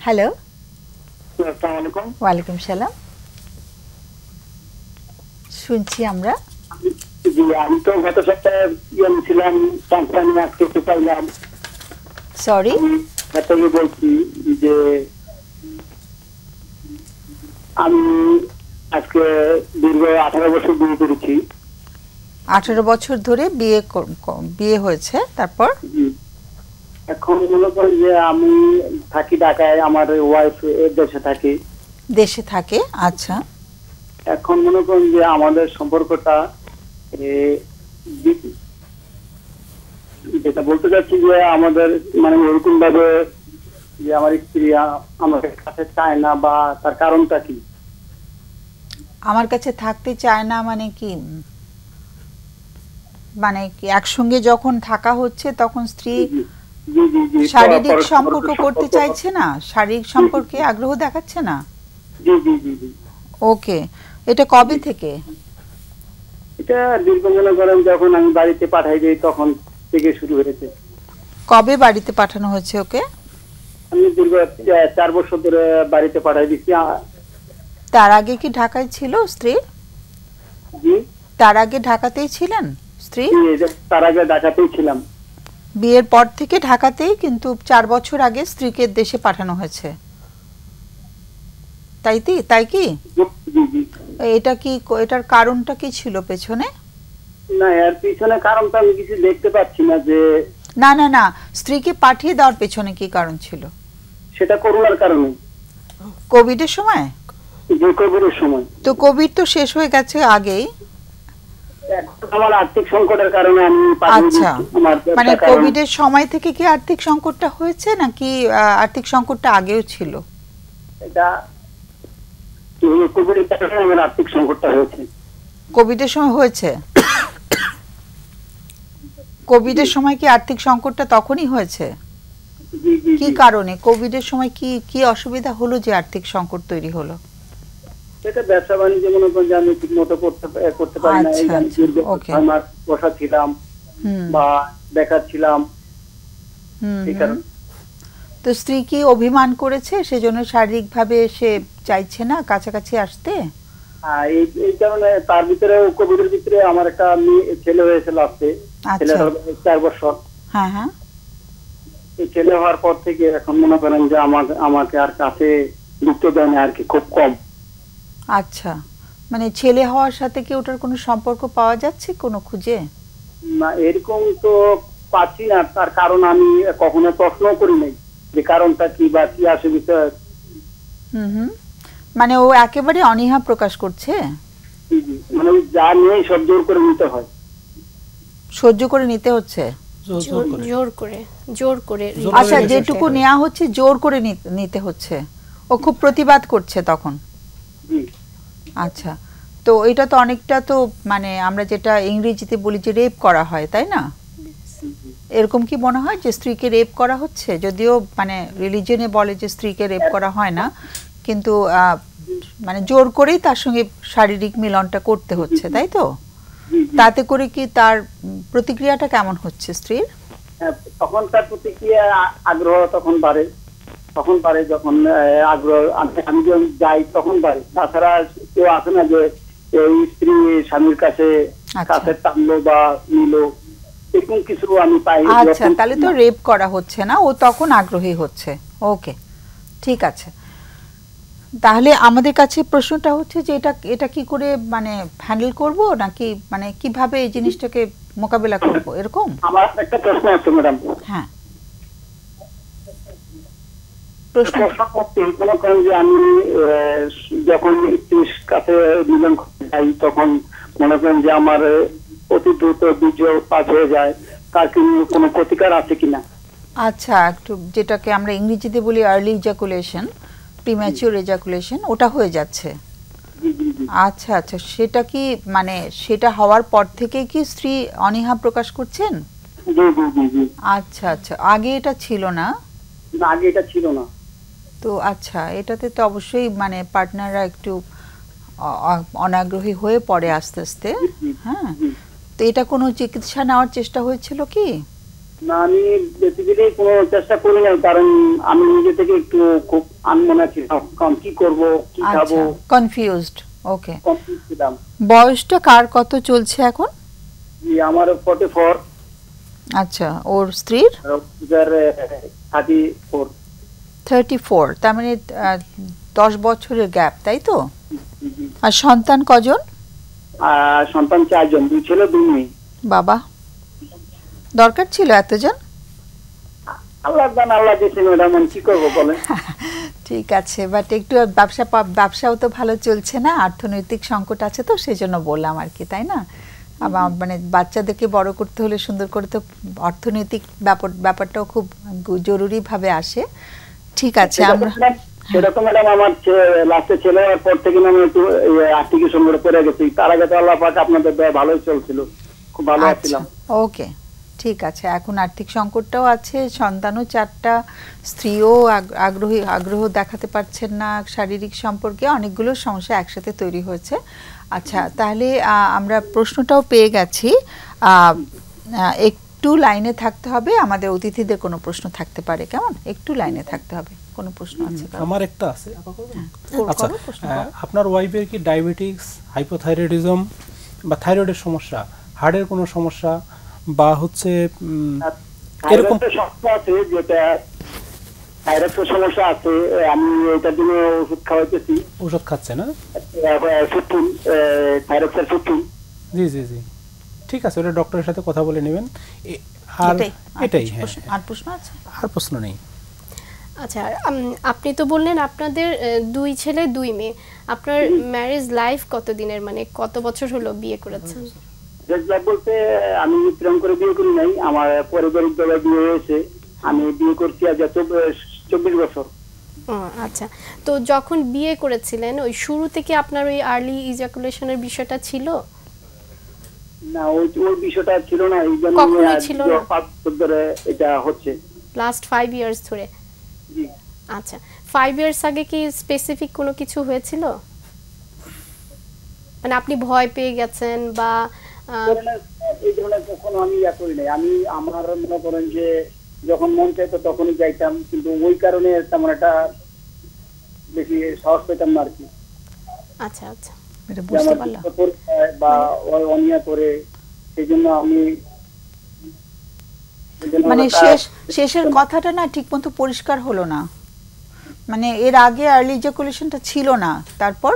Hello. আসসালামু আলাইকুম। ওয়ালাইকুম সালাম। শুনছি আমরা। জি, আমি তো গত সপ্তাহে ছিলাম, টাঙ্গাইলে আজকে একটু পাইলাম। সরি। আমি আপনাকে বলছি যে আমি আজকে দীর্ঘ 18 বছর বিয়ে করেছি। 18 বছর ধরে বিয়ে হয়েছে, তারপর? জি, এখন মনে করেন যে আমি থাকি ঢাকায়, আমার ওয়াইফ দেশে থাকে। দেশে থাকে, আচ্ছা। এখন মনে করেন যে আমাদের সম্পর্কটা যেটা বলতে চাচ্ছি যে আমাদের মানে ওরকম ভাবে যে আমার স্ত্রী আমাদের কাছে চায় না, বা তার কারণটা কি? আমার কাছে থাকতে চায় না মানে কি? মানে কি একসঙ্গে যখন থাকা হচ্ছে তখন স্ত্রী জি জি জি, শারীরিক সম্পর্ক করতে চাইছে না, শারীরিক সম্পর্কে আগ্রহ দেখাচ্ছে না? জি জি জি জি। ওকে, এটা কবে থেকে? এটা দীর্ঘ মনে করেন যখন আমি বাড়িতে পাঠাই দিই তখন থেকে শুরু হয়েছে। কবে বাড়িতে পাঠানো হয়েছে ওকে? আমি দীর্ঘ 4 বছর ধরে বাড়িতে পাঠাই দিচ্ছি। তার আগে কি ঢাকায় ছিল স্ত্রী? জি, তার আগে ঢাকাতেই ছিলেন স্ত্রী? তার আগে ঢাকাতেই ছিলাম। বিয়ের পর থেকে ঢাকাতেই, কিন্তু 4 বছর আগে স্ত্রীকে দেশে পাঠানো হয়েছে, তাই কি? জি জি। এটা কি, এটার কারণটা কি ছিল পেছনে? না, এর পিছনে কারণটা আমি কিছু দেখতে পাচ্ছি না। যে না না না, স্ত্রীকে পাঠিয়ে দেওয়ার পেছনে কি কারণ ছিল? সেটা করোনার কারণে। কোভিডের সময়? যে কোভিডের সময়। তো কোভিড তো শেষ হয়ে গেছে আগেই। আমার আর্থিক সংকটের কারণে আমি আচ্ছা, মানে কোভিডের সময় থেকে কি আর্থিক সংকটটা হয়েছে, নাকি আর্থিক সংকটটা আগেও ছিল? এটা কোভিডের কারণে আমার আর্থিক সংকটটা হয়েছে। কোভিডের সময় হয়েছে? কোভিডের সময় কি আর্থিক সংকটটা তখনই হয়েছে? কি কারণে কোভিডের সময় কি কি অসুবিধা হলো যে আর্থিক সংকট তৈরি হলো? এটা ব্যবসা বাণিজ্য মনে করেন যে আমি ঠিক মতো করতে পারি না। এই আমি মাস বসা ছিলাম বা দেখাচ্ছিলাম। তো স্ত্রী কি অভিমান করেছে সেজন্য শারীরিকভাবে সে চাইছে না কাছাকাছি আসতে? এই কারণে তার ভিতরে কোভিডের ভিতরে আমার একটা ছেলে হয়েছে লাস্টে। ছেলের 4 বছর। হ্যাঁ হ্যাঁ। এই ছেলে হওয়ার পর থেকে এখন মনে করেন যে আমাকে আর কাছে ঢুকতে দেয় না আর কি, খুব কম। আচ্ছা, মানে ছেলে হওয়ার সাথে কি ওটার কোনো সম্পর্ক পাওয়া যাচ্ছে কোনো খুঁজে? না, এরকম তো পাচ্ছি না। তার কারণ আমি কখনো প্রশ্ন করি নাই যে কারণটা কি বা কি আসে বিষয়। মানে ও একেবারে অনীহা প্রকাশ করছে? মানে যা নিয়ে সব জোর করে নিতে হয়। সহ্য করে নিতে হচ্ছে? জোর করে। আচ্ছা, যেটুকু নেওয়া হচ্ছে জোর করে নিতে হচ্ছে। ও খুব প্রতিবাদ করছে তখন? আচ্ছা, তো এটা তো অনেকটা তো মানে আমরা যেটা ইংরেজিতে বলি যে রেপ করা হয়, তাই না? এরকম কি মনে হয় যে স্ত্রীকে রেপ করা হচ্ছে? যদিও মানে রিলিজিয়নে বলে যে স্ত্রীকে রেপ করা হয় না, কিন্তু মানে জোর করেই তার সঙ্গে শারীরিক মিলনটা করতে হচ্ছে, তাই তো? তাতে করে কি তার প্রতিক্রিয়াটা কেমন হচ্ছে স্ত্রীর? তখন তার প্রতিক্রিয়া আগ্রহ তখন বাড়ে যখন আগ্রহ আমি যখন যাই তখন বাড়ে। তাছাড়া কেউ আসে না যে এই স্ত্রী স্বামীর কাছে টানলো বা নিলো, এরকম কিছু আমি পাই। আচ্ছা, তাহলে তো রেপ করা হচ্ছে না, ও তখন আগ্রহী হচ্ছে। ওকে, ঠিক আছে। তাহলে আমাদের কাছে প্রশ্নটা হচ্ছে যে এটা কি করে মানে হ্যান্ডেল করব, নাকি মানে কিভাবে এই জিনিসটাকে মোকাবেলা করব, এরকম? আমার একটা প্রশ্ন আছে ম্যাডাম। হ্যাঁ, প্রশ্ন মনে করেন যে আমি যখন স্ত্রীর কাছে মিলন করতে যাই তখন মনে করেন যে আমার অতি দ্রুত বীর্য পাস হয়ে যায়, তার কি কোনো প্রতিকার আছে কিনা? আচ্ছা, একটু যেটাকে আমরা ইংরেজিতে বলি আর্লি ইজাকুলেশন, প্রিম্যাচিউর ইজাকুলেশন, ওটা হয়ে যাচ্ছে। আচ্ছা আচ্ছা, সেটা কি মানে সেটা হওয়ার পর থেকে কি স্ত্রী অনীহা প্রকাশ করছেন? আচ্ছা আচ্ছা, আগে এটা ছিল না? না, আগে এটা ছিল না। তো আচ্ছা, এটাতে তো অবশ্যই মানে পার্টনাররা একটু অনাগ্রহী হয়ে পড়ে আস্তে আস্তে। হ্যাঁ, তো এটা কোনো চিকিৎসা নেওয়ার চেষ্টা হয়েছিল কি? না, আমি বেসিক্যালি কোনো চেষ্টা করি না, কারণ আমি নিজে থেকে একটু খুব আনমনা ছিলাম, কারণ কি করব কি খাবো, আচ্ছা, কনফিউজড। ওকে, কনফিউজ ছিলাম। বয়সটা কার কত চলছে এখন? জি, আমার 44, আচ্ছা, ওর স্ত্রীর 34। 34, তার মানে 10 বছরের গ্যাপ, তাই তো? আর সন্তান কজন? সন্তান 4 জন, 2 ছেলে 2 মেয়ে। বাবা, দরকার ছিল এতজন? আল্লাহ দান, আল্লাহ দিয়েছেন ম্যাডাম, কি করবো বলেন। ঠিক আছে, বাট একটু ব্যবসাও তো ভালো চলছে না, অর্থনৈতিক সংকট আছে, তো সেই জন্য বললাম আর কি, তাই না? আবার মানে বাচ্চাদেরকে বড় করতে হলে সুন্দর করে তো অর্থনৈতিক ব্যাপারটাও খুব জরুরিভাবে আসে। ঠিক আছে, আমরা সেরকম ম্যাডাম আমার লাস্টে ছেলে হওয়ার পর থেকে আমি একটু আর্থিক সংকটে পড়ে গেছি। তার আগে তো আল্লাহ পাক আপনাদের দয়া ভালোই চলছিল, খুব ভালো আছিলাম। ওকে, ঠিক আছে, এখন আর্থিক সংকটটাও আছে, সন্তানও 4টা, স্ত্রীও আগ্রহ দেখাতে পারছেন না শারীরিক সম্পর্কে, অনেকগুলো সমস্যা একসাথে তৈরি হয়েছে। আচ্ছা, তাহলে আমরা প্রশ্নটাও পেয়ে গেছি। একটু লাইনে থাকতে হবে, আমাদের অতিথিদের কোনো প্রশ্ন থাকতে পারে, কেমন? একটু লাইনে থাকতে হবে। কোনো প্রশ্ন আছে? আমার একটা আছে। আচ্ছা, আপনার ওয়াইফের কি ডায়াবেটিক্স, হাইপোথাইরয়েডিজম বা থাইরয়েডের সমস্যা, হার্টের কোনো সমস্যা বা হচ্ছে এরকম সমস্যা আছে? যেটা থাইরয়েডের সমস্যা আছে, আমি এটার জন্য ওষুধ খাওয়াইতেছি। ওষুধ খাচ্ছে না? থাইরয়েডের সুতুন। জি জি জি, ঠিক আছে, ওটা ডক্টরের সাথে কথা বলে নেবেন। আর এটাই, হ্যাঁ। আর প্রশ্ন আছে? আর প্রশ্ন নেই। আচ্ছা, আপনি তো বললেন আপনাদের 2 ছেলে 2 মেয়ে, আপনার ম্যারেজ লাইফ কতদিনের, মানে কত বছর হলো বিয়ে করেছেন? বলতে আমি প্রেম করে বিয়ে করি নাই, আমার পারিবারিক ভাবে বিয়ে হয়েছে। আমি বিয়ে করছি আজ 24 বছর। আচ্ছা, তো যখন বিয়ে করেছিলেন ওই শুরু থেকে আপনার ওই আর্লি ইজাকুলেশনের বিষয়টা ছিল? না, ওই বিষয়টা ছিল না, এই জন্য ছিল না, 5 বছর ধরে এটা হচ্ছে, লাস্ট 5 ইয়ার্স ধরে। জি। আচ্ছা, 5 ইয়ার্স আগে কি স্পেসিফিক কোনো কিছু হয়েছিল, মানে আপনি ভয় পেয়ে গেছেন বা এই ধরনের কখনো আমি করি নাই। আমি আমার মনে করেন যে যখন মন চাইতো তখনই যাইতাম, কিন্তু ওই কারণে তেমন একটা বেশি সাহস পেতাম না আর কি। আচ্ছা আচ্ছা, এটা বুঝতে পারলাম। বা অনিয়া করে, সেই জন্য আমি মানে শেষের কথাটা না ঠিক মতো পরিষ্কার হলো না, মানে এর আগে আর্লি ইজাকুলেশনটা ছিল না, তারপর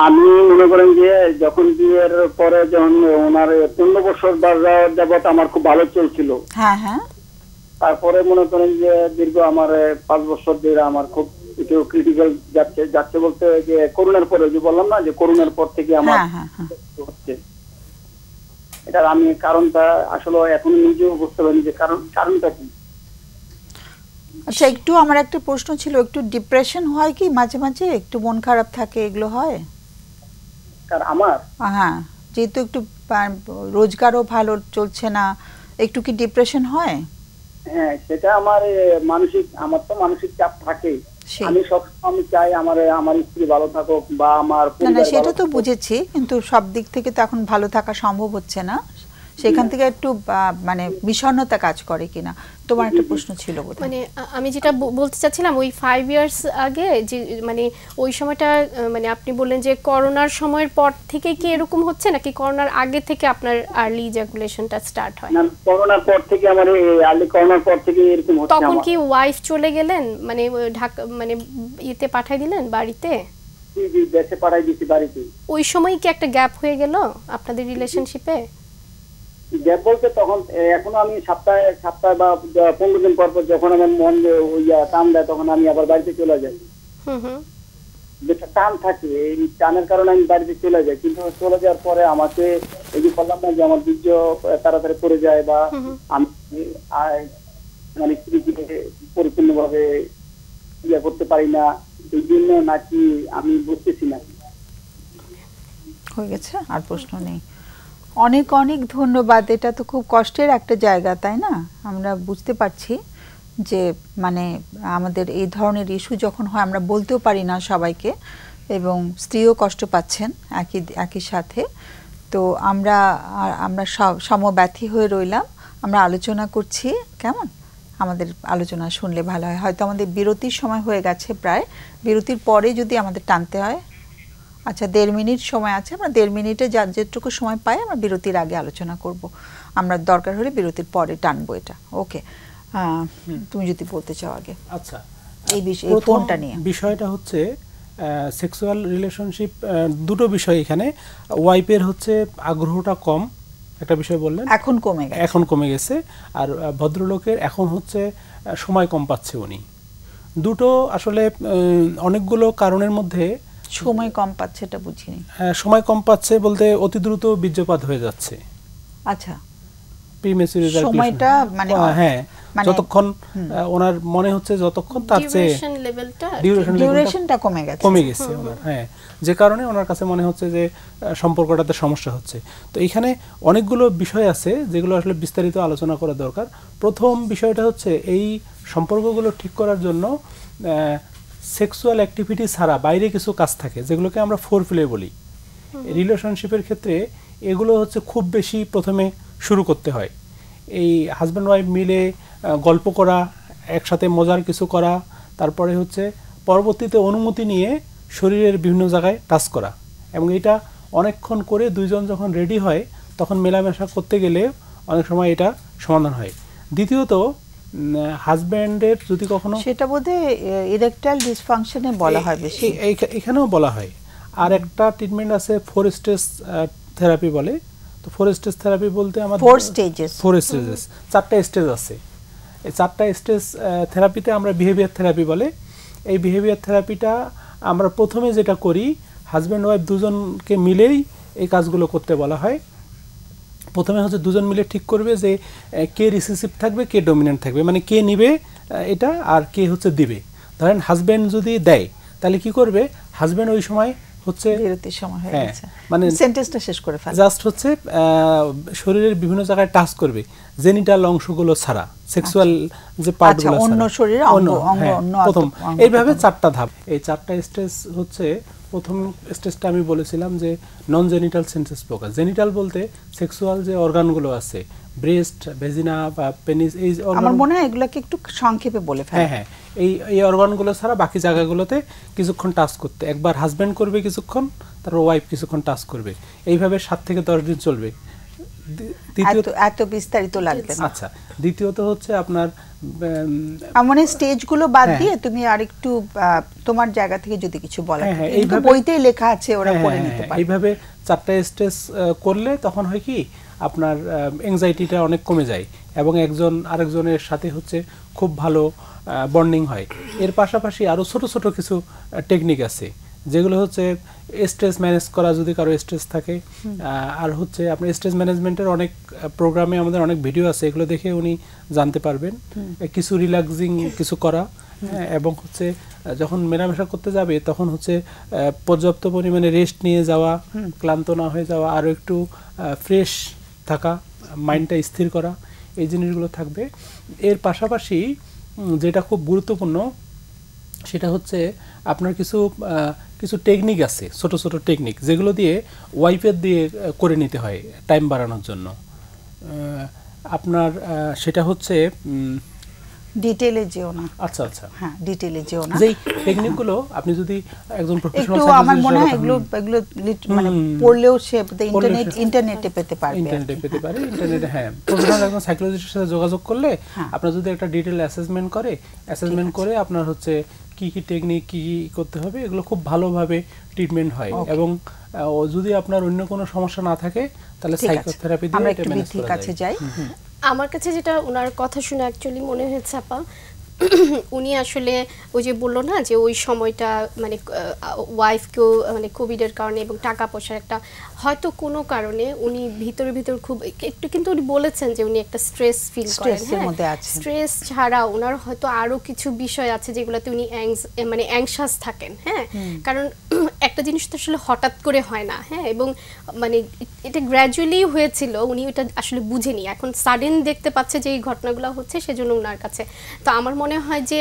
আমি মনে করেন যে যখন বিয়ের পরে যখন ওনার 15 বছর যাবত আমার খুব ভালো চলছিল। হ্যাঁ হ্যাঁ, তারপরে মনে করেন যে দীর্ঘ আমার 5 বছর ধরে আমার খুব একটু ক্রিটিক্যাল যাচ্ছে বলতে যে করোনার পরে, যে বললাম না যে করোনার পর থেকে আমার হচ্ছে। এটার আমি কারণটা আসলে এখন নিজেও বুঝতে পারিনি যে কারণটা কি। আচ্ছা, একটু আমার একটা প্রশ্ন ছিল, একটু ডিপ্রেশন হয় কি মাঝে মাঝে, একটু মন খারাপ থাকে, এগুলো হয়? আমার হ্যাঁ, যেহেতু একটু রোজগারও ভালো চলছে না, একটু কি ডিপ্রেশন হয়? হ্যাঁ, সেটা আমার তো মানসিক চাপ থাকে। আমি সবসময় চাই আমার স্ত্রী ভালো থাকুক বা আমার পরিবার। না, সেটা তো বুঝেছি, কিন্তু সব দিক থেকে তো এখন ভালো থাকা সম্ভব হচ্ছে না, সেখান থেকে একটু মানে বিষণ্ণতা কাজ করে কিনা, তোমার একটা প্রশ্ন ছিল বোধহয়। মানে আমি যেটা বলতে চাচ্ছিলাম, ওই 5 ইয়ার্স আগে যে মানে ওই সময়টা, মানে আপনি বললেন যে করোনার সময়ের পর থেকে কি এরকম হচ্ছে, নাকি করোনার আগে থেকে আপনার আর্লি ইজাকুলেশনটা স্টার্ট হয়? না, করোনার পর থেকে আমার আর্লি করোনার পর থেকে এরকম হচ্ছে। তখন কি ওয়াইফ চলে গেলেন, মানে ঢাকা, মানে ইতে পাঠিয়ে দিলেন বাড়িতে? জি জি, দেশে পাঠিয়ে দিয়েছি বাড়িতে। ওই সময় কি একটা গ্যাপ হয়ে গেল আপনাদের রিলেশনশিপে? গ্যাপ বলতে তখন এখনো আমি সপ্তাহে বা 15 দিন পর পর যখন আমার মন টান দেয় তখন আমি আবার বাড়িতে চলে যাই। যেটা টান থাকে, এই টানের কারণে আমি বাড়িতে চলে যাই, কিন্তু চলে যাওয়ার পরে আমাকে এই যে বললাম না যে আমার বীর্য তাড়াতাড়ি পড়ে যায় বা আমি মানে স্ত্রীকে পরিপূর্ণভাবে করতে পারি না, এই জন্য নাকি আমি বুঝতেছি না। হয়ে গেছে, আর প্রশ্ন নেই। অনেক অনেক ধন্যবাদ, এটা তো খুব কষ্টের একটা জায়গা, তাই না? আমরা বুঝতে পারছি যে মানে আমাদের এই ধরনের ইস্যু যখন হয় আমরা বলতেও পারি না সবাইকে, এবং স্ত্রীও কষ্ট পাচ্ছেন একই সাথে। তো আমরা সমব্যথী হয়ে রইলাম, আমরা আলোচনা করছি, কেমন? আমাদের আলোচনা শুনলে ভালো হয়। হয়তো আমাদের বিরতির সময় হয়ে গেছে প্রায়, বিরতির পরে যদি আমাদের টানতে হয়। আচ্ছা, 1.5 মিনিট সময় আছে, আমরা 1.5 মিনিটে যার যেটুকু সময় পাই আমরা বিরতির আগে আলোচনা করব, আমরা দরকার হলে বিরতির পরে টানবো এটা। ওকে, তুমি যদি বলতে চাও আগে। আচ্ছা, এই ফোনটা নিয়ে বিষয়টা হচ্ছে সেক্সুয়াল রিলেশনশিপ, দুটো বিষয় এখানে। ওয়াইফের হচ্ছে আগ্রহটা কম, একটা বিষয় বললেন, এখন কমে গেছে। আর ভদ্রলোকের এখন হচ্ছে সময় কম পাচ্ছে উনি। দুটো আসলে অনেকগুলো কারণের মধ্যে সময় কম পাচ্ছে, এটা বুঝিনি। সময় কম পাচ্ছে বলতে অতি দ্রুত বীর্যপাত হয়ে যাচ্ছে। আচ্ছা, সময়টা মানে হ্যাঁ, যতক্ষণ ওনার মনে হচ্ছে যতক্ষণ তার চেয়ে ডিউরেশনটা কমে গেছে ওনার, হ্যাঁ, যে কারণে ওনার কাছে মনে হচ্ছে যে সম্পর্কটাতে সমস্যা হচ্ছে। তো এখানে অনেকগুলো বিষয় আছে যেগুলো আসলে বিস্তারিত আলোচনা করা দরকার। প্রথম বিষয়টা হচ্ছে এই সম্পর্কগুলো ঠিক করার জন্য সেক্সুয়াল অ্যাক্টিভিটি ছাড়া বাইরে কিছু কাজ থাকে যেগুলোকে আমরা ফোরপ্লে বলি। রিলেশনশিপের ক্ষেত্রে এগুলো হচ্ছে খুব বেশি প্রথমে শুরু করতে হয়। এই হাজব্যান্ড ওয়াইফ মিলে গল্প করা, একসাথে মজার কিছু করা, তারপরে হচ্ছে পরবর্তীতে অনুমতি নিয়ে শরীরের বিভিন্ন জায়গায় টাচ করা, এবং এটা অনেকক্ষণ করে দুইজন যখন রেডি হয় তখন মেলামেশা করতে গেলে অনেক সময় এটা সমাধান হয়। দ্বিতীয়ত, হাজব্যান্ডের যদি কখনো, সেটা বোধহয় ইরেকটাইল ডিসফাংশনে বলা হয় বেশি, এখানেও বলা হয়। আর একটা ট্রিটমেন্ট আছে 4 স্টেজ থেরাপি বলে। তো 4 স্টেজ থেরাপি বলতে আমাদের 4 স্টেজেস, 4টা স্টেজ আছে। এই 4টা স্টেজ থেরাপিতে আমরা বিহেভিয়ার থেরাপি বলে। এই বিহেভিয়ার থেরাপিটা আমরা প্রথমে যেটা করি, হাজব্যান্ড ওয়াইফ দুজনকে মিলেই এই কাজগুলো করতে বলা হয়। প্রথমে হচ্ছে দুজন মিলে ঠিক করবে যে কে রিসিসিভ থাকবে, কে ডমিনেন্ট থাকবে, মানে কে নিবে এটা আর কে হচ্ছে দিবে। ধরেন হাজব্যান্ড যদি দেয় তাহলে কি করবে, হাজব্যান্ড ওই সময় হচ্ছে বিরতির সময় হয়ে গেছে, মানে সেন্টেন্সটা শেষ করে ফেলে, জাস্ট হচ্ছে শরীরের বিভিন্ন জায়গায় টাচ করবে, জেনিটাল অংশগুলো ছাড়া, সেক্সুয়াল যে পার্টগুলো অন্য শরীরের অঙ্গ, প্রথম এইভাবে 4টা ধাপ। এই 4টা স্টেজ হচ্ছে, প্রথম স্টেজটা আমি বলেছিলাম যে নন জেনিটাল সেন্সেস প্রকার। জেনিটাল বলতে সেক্সুয়াল যে অর্গানগুলো আছে, ব্রেস্ট, ভেজিনা বা পেনিস, এই আমার মনে হয় এগুলোকে একটু সংক্ষেপে বলে ফেলে। হ্যাঁ, এই অর্গানগুলো ছাড়া বাকি জায়গাগুলোতে কিছুক্ষণ টাচ করতে, একবার হাজব্যান্ড করবে কিছুক্ষণ, তারপর ওয়াইফ কিছুক্ষণ টাচ করবে, এইভাবে 7 থেকে 10 দিন চলবে। এত বিস্তারিত লাগবে না। আচ্ছা, দ্বিতীয়ত হচ্ছে আপনার মানে স্টেজগুলো বাদ দিয়ে তুমি আরেকটু তোমার জায়গা থেকে যদি কিছু বলা, কিন্তু বইতেই লেখা আছে, ওরা পড়ে নিতে পারে। এইভাবে 4টা স্টেজ করলে তখন হয় কি, আপনার অ্যাংজাইটিটা অনেক কমে যায় এবং একজন আরেকজনের সাথে হচ্ছে খুব ভালো বন্ডিং হয়। এর পাশাপাশি আরও ছোট ছোট কিছু টেকনিক আছে যেগুলো হচ্ছে স্ট্রেস ম্যানেজ করা, যদি কারো স্ট্রেস থাকে। আর হচ্ছে আপনার স্ট্রেস ম্যানেজমেন্টের অনেক প্রোগ্রামে আমাদের অনেক ভিডিও আছে, এগুলো দেখে উনি জানতে পারবেন। কিছু রিল্যাক্সিং কিছু করা, এবং হচ্ছে যখন মেলামেশা করতে যাবে তখন হচ্ছে পর্যাপ্ত পরিমাণে রেস্ট নিয়ে যাওয়া, ক্লান্ত না হয়ে যাওয়া, আরও একটু ফ্রেশ থাকা, মাইন্ডটা স্থির করা, এই জিনিসগুলো থাকবে। এর পাশাপাশি যেটা খুব গুরুত্বপূর্ণ সেটা হচ্ছে আপনার কিছু টেকনিক আছে, ছোট ছোট টেকনিক, যেগুলো দিয়ে ওয়াইফের দিয়ে করে নিতে হয় টাইম বাড়ানোর জন্য। আপনার সেটা হচ্ছে ডিটেইলে যেও না। আচ্ছা আচ্ছা, হ্যাঁ, ডিটেইলে যেও না। যেই টেকনিকগুলো আপনি যদি একজন প্রফেশনাল একটু, আমার মনে হয় এগুলো মানে পড়লেও সে ইন্টারনেটে পেতে পারবে, ইন্টারনেটে হ্যাঁ, প্রফেশনাল একজন সাইকোলজিস্টের সাথে যোগাযোগ করলে আপনার যদি একটা ডিটেইল অ্যাসেসমেন্ট করে আপনার হচ্ছে কি কি টেকনিক কি করতে হবে, এগুলো খুব ভালোভাবে ট্রিটমেন্ট হয়। এবং যদি আপনার অন্য কোনো সমস্যা না থাকে তাহলে সাইকোথেরাপি দিয়ে এটা ম্যানেজ করা যায়। আমার কাছে যেটা ওনার কথা শুনে অ্যাকচুয়ালি মনে হয়েছে আপা, উনি আসলে ওই যে বললো না যে ওই সময়টা মানে ওয়াইফকেও মানে কোভিডের কারণে এবং টাকা পয়সার একটা হয়তো কোনো কারণে উনি ভিতরে খুব একটু, কিন্তু উনি বলেছেন যে উনি একটা স্ট্রেস ফিল করেন। স্ট্রেস ছাড়া ওনার হয়তো আরো কিছু বিষয় আছে যেগুলোতে উনি মানে অ্যাংশাস থাকেন। হ্যাঁ, কারণ একটা জিনিস তো আসলে হঠাৎ করে হয় না। হ্যাঁ, এবং মানে এটা গ্র্যাজুয়ালি হয়েছিল, উনি ওটা আসলে বুঝেনি, এখন সাডেন দেখতে পাচ্ছে যে এই ঘটনাগুলো হচ্ছে, সেজন্য ওনার কাছে। তো আমার মনে হয় যে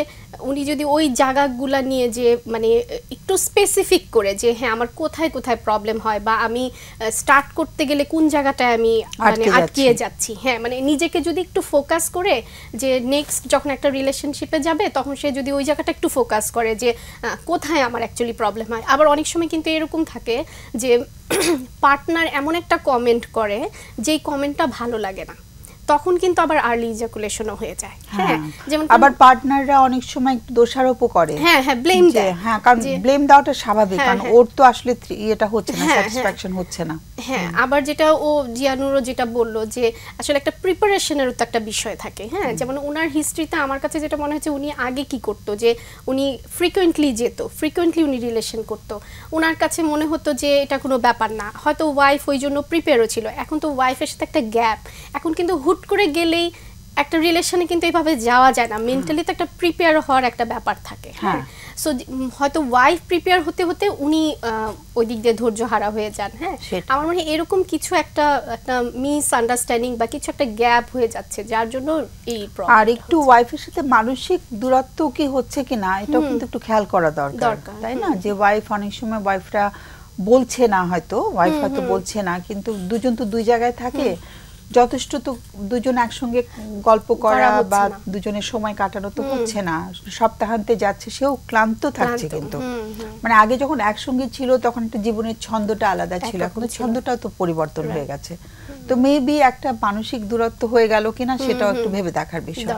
উনি যদি ওই জায়গাগুলা নিয়ে যে মানে একটু স্পেসিফিক করে যে হ্যাঁ আমার কোথায় কোথায় প্রবলেম হয় বা আমি স্টার্ট করতে গেলে কোন জায়গাটায় আমি মানে আটকিয়ে যাচ্ছি, হ্যাঁ মানে নিজেকে যদি একটু ফোকাস করে যে নেক্সট যখন একটা রিলেশনশিপে যাবে তখন সে যদি ওই জায়গাটা একটু ফোকাস করে যে কোথায় আমার অ্যাকচুয়ালি প্রবলেম হয়। আবার অনেক সময় কিন্তু এরকম থাকে যে পার্টনার এমন একটা কমেন্ট করে যেই কমেন্টটা ভালো লাগে না, তখন কিন্তু আবার আর্লি ইজাকুলেশনও হয়ে যায়। হ্যাঁ যেমন আবার পার্টনাররা অনেক সময় একটু দোষারোপও করে, হ্যাঁ হ্যাঁ ব্লেম দেয়, হ্যাঁ কারণ ব্লেম দেওয়াটা স্বাভাবিক, কারণ ওর তো আসলে এটা হচ্ছে না, স্যাটিসফ্যাকশন হচ্ছে না। হ্যাঁ আবার যেটা ও জিয়ানুরও যেটা বললো যে আসলে একটা প্রিপারেশনেরও তো একটা বিষয় থাকে। হ্যাঁ যেমন ওনার হিস্ট্রিতে আমার কাছে যেটা মনে হচ্ছে উনি আগে কি করতো যে উনি ফ্রিকোয়েন্টলি যেত, ফ্রিকোয়েন্টলি উনি রিলেশন করতো, ওনার কাছে মনে হতো যে এটা কোনো ব্যাপার না, হয়তো ওয়াইফ ওই জন্য প্রিপেয়ারও ছিল। এখন তো ওয়াইফের সাথে একটা গ্যাপ, এখন কিন্তু হুট করে গেলেই একটা রিলেশনে কিন্তু এইভাবে যাওয়া যায় না, মেন্টালি তো একটা প্রিপেয়ার হওয়ার একটা ব্যাপার থাকে। হ্যাঁ সো হয়তো ওয়াইফ প্রিপেয়ার হতে হতে উনি ওই দিক দিয়ে ধৈর্য হারা হয়ে যান। হ্যাঁ আমার মনে হয় এরকম কিছু একটা মিস আন্ডারস্ট্যান্ডিং বা কিছু একটা গ্যাপ হয়ে যাচ্ছে যার জন্য এই প্রবলেম। আর একটু ওয়াইফের সাথে মানসিক দূরত্ব কি হচ্ছে কিনা এটাও কিন্তু একটু খেয়াল করা দরকার, তাই না? যে ওয়াইফ অনেক সময় ওয়াইফরা বলছে না, হয়তো ওয়াইফ হয়তো বলছে না, কিন্তু দুজন তো দুই জায়গায় থাকে, যথেষ্ট তো দুজন একসঙ্গে গল্প করা বা দুজনের সময় কাটানো তো হচ্ছে না, সপ্তাহান্তে যাচ্ছে, সেও ক্লান্ত থাকছে। কিন্তু মানে আগে যখন একসঙ্গে ছিল তখন একটা জীবনের ছন্দটা আলাদা ছিল, এখন ছন্দটাও তো পরিবর্তন হয়ে গেছে। তো মেবি একটা মানসিক দূরত্ব হয়ে গেল কিনা সেটাও একটু ভেবে দেখার বিষয়।